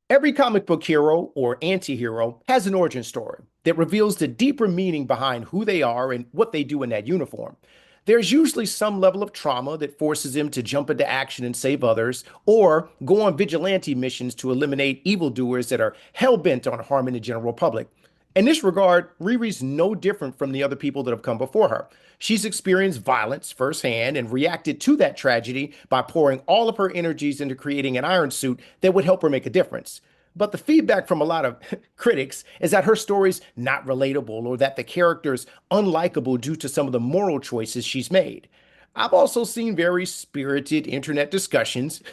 Every comic book hero or anti-hero has an origin story that reveals the deeper meaning behind who they are and what they do in that uniform. There's usually some level of trauma that forces them to jump into action and save others, or go on vigilante missions to eliminate evildoers that are hell-bent on harming the general public. In this regard, Riri's no different from the other people that have come before her. She's experienced violence firsthand and reacted to that tragedy by pouring all of her energies into creating an iron suit that would help her make a difference. But the feedback from a lot of critics is that her story's not relatable or that the character's unlikable due to some of the moral choices she's made. I've also seen very spirited internet discussions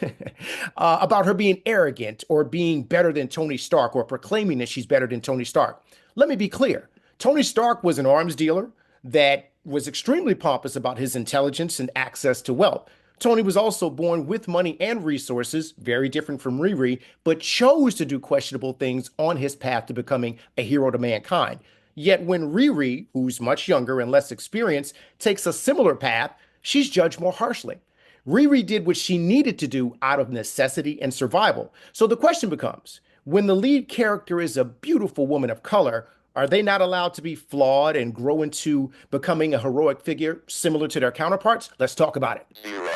about her being arrogant or being better than Tony Stark or proclaiming that she's better than Tony Stark. Let me be clear. Tony Stark was an arms dealer that was extremely pompous about his intelligence and access to wealth. Tony was also born with money and resources, very different from Riri, but chose to do questionable things on his path to becoming a hero to mankind. Yet when Riri, who's much younger and less experienced, takes a similar path, she's judged more harshly. Riri did what she needed to do out of necessity and survival. So the question becomes, when the lead character is a beautiful woman of color, are they not allowed to be flawed and grow into becoming a heroic figure similar to their counterparts? Let's talk about it. 0, 1.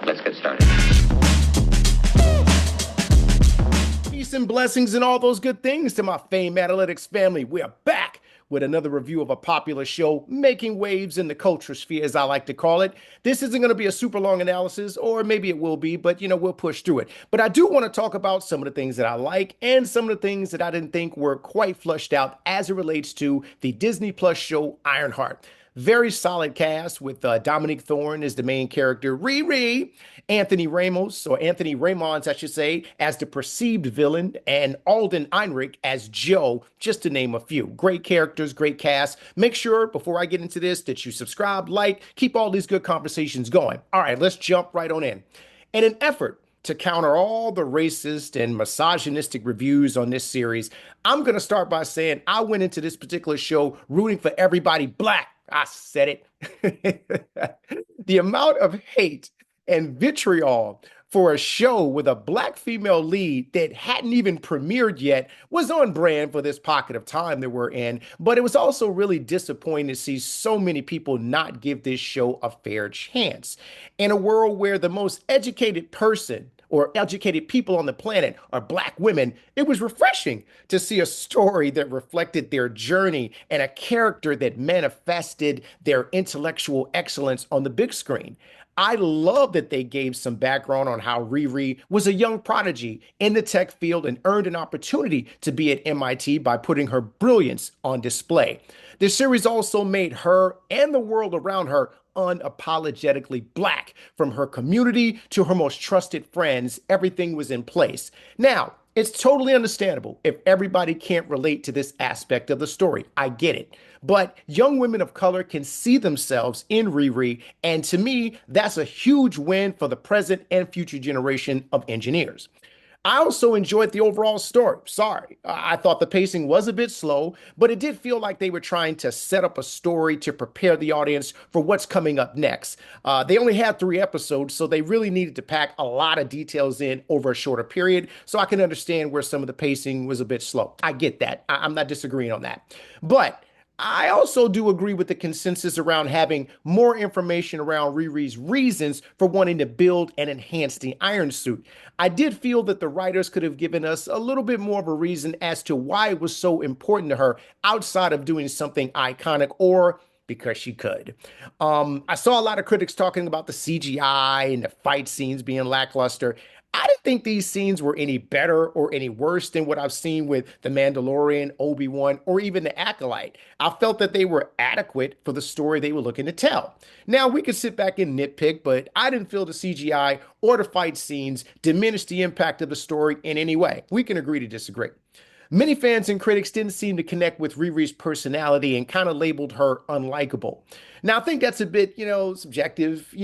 Let's get started. Peace and blessings and all those good things to my Fame Analytics family. We're back with another review of a popular show making waves in the culture sphere, as I like to call it. This isn't going to be a super long analysis, or maybe it will be, but we'll push through it. But I do want to talk about some of the things that I like and some of the things that I didn't think were quite flushed out as it relates to the Disney Plus show Ironheart. Very solid cast with Dominique Thorne as the main character, Riri, Anthony Ramos, or Anthony Ramos, I should say, as the perceived villain, and Alden Ehrenreich as Joe, just to name a few. Great characters, great cast. Make sure, before I get into this, that you subscribe, like, keep all these good conversations going. All right, let's jump right on in. In an effort to counter all the racist and misogynistic reviews on this series, I'm going to start by saying I went into this particular show rooting for everybody black. I said it. The amount of hate and vitriol for a show with a black female lead that hadn't even premiered yet was on brand for this pocket of time that we're in. But it was also really disappointing to see so many people not give this show a fair chance. In a world where the most educated person or educated people on the planet are black women, it was refreshing to see a story that reflected their journey and a character that manifested their intellectual excellence on the big screen. I love that they gave some background on how Riri was a young prodigy in the tech field and earned an opportunity to be at MIT by putting her brilliance on display. The series also made her and the world around her unapologetically black. From her community to her most trusted friends, everything was in place. Now, it's totally understandable if everybody can't relate to this aspect of the story. I get it. But young women of color can see themselves in Riri, and to me, that's a huge win for the present and future generation of engineers. I also enjoyed the overall story. Sorry, I thought the pacing was a bit slow, but it did feel like they were trying to set up a story to prepare the audience for what's coming up next. They only had 3 episodes, so they really needed to pack a lot of details in over a shorter period. So I can understand where some of the pacing was a bit slow. I get that. I'm not disagreeing on that. But I also do agree with the consensus around having more information around Riri's reasons for wanting to build and enhance the Iron Suit. I did feel that the writers could have given us a little bit more of a reason as to why it was so important to her outside of doing something iconic or because she could. I saw a lot of critics talking about the CGI and the fight scenes being lackluster. I didn't think these scenes were any better or any worse than what I've seen with The Mandalorian, Obi-Wan, or even The Acolyte. I felt that they were adequate for the story they were looking to tell. Now, we could sit back and nitpick, but I didn't feel the CGI or the fight scenes diminished the impact of the story in any way. We can agree to disagree. Many fans and critics didn't seem to connect with Riri's personality and kind of labeled her unlikable. Now, I think that's a bit, subjective,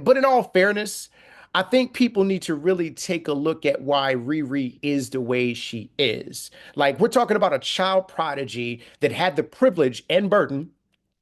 but in all fairness, I think people need to really take a look at why Riri is the way she is. Like, we're talking about a child prodigy that had the privilege and burden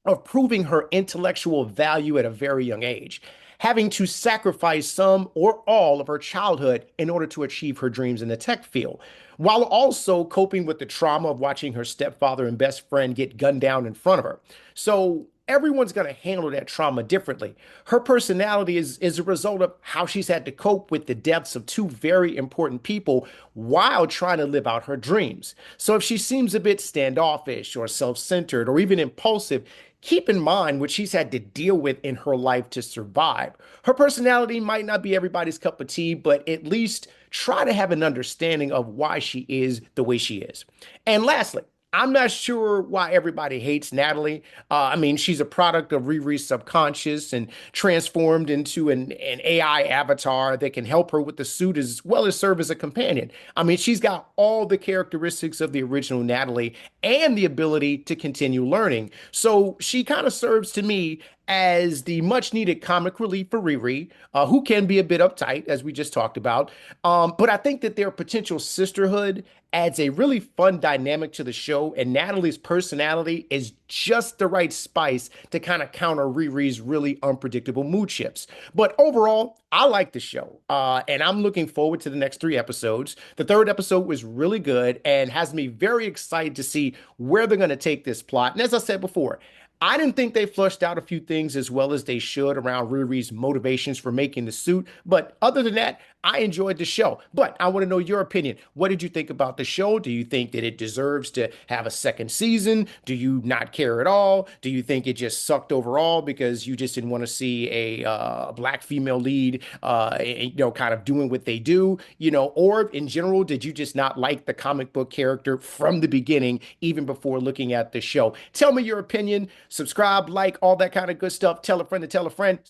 of proving her intellectual value at a very young age. having to sacrifice some or all of her childhood in order to achieve her dreams in the tech field, while also coping with the trauma of watching her stepfather and best friend get gunned down in front of her. So everyone's going to handle that trauma differently. Her personality is a result of how she's had to cope with the deaths of two very important people while trying to live out her dreams. So if she seems a bit standoffish or self-centered or even impulsive, keep in mind what she's had to deal with in her life to survive. Her personality might not be everybody's cup of tea, but at least try to have an understanding of why she is the way she is. And lastly, I'm not sure why everybody hates Natalie. I mean, she's a product of Riri's subconscious and transformed into an AI avatar that can help her with the suit as well as serve as a companion. I mean, she's got all the characteristics of the original Natalie and the ability to continue learning. So she kind of serves to me as the much needed comic relief for Riri, who can be a bit uptight, as we just talked about. But I think that their potential sisterhood adds a really fun dynamic to the show, and Natalie's personality is just the right spice to kind of counter Riri's really unpredictable mood shifts. But overall, I like the show, and I'm looking forward to the next three episodes. The third episode was really good and has me very excited to see where they're going to take this plot. And as I said before, I didn't think they flushed out a few things as well as they should around Riri's motivations for making the suit. But other than that, I enjoyed the show. But I want to know your opinion. What did you think about the show? Do you think that it deserves to have a second season? Do you not care at all? Do you think it just sucked overall because you just didn't want to see a black female lead, kind of doing what they do, or in general, did you just not like the comic book character from the beginning, even before looking at the show? Tell me your opinion. Subscribe, like, all that kind of good stuff. Tell a friend to tell a friend.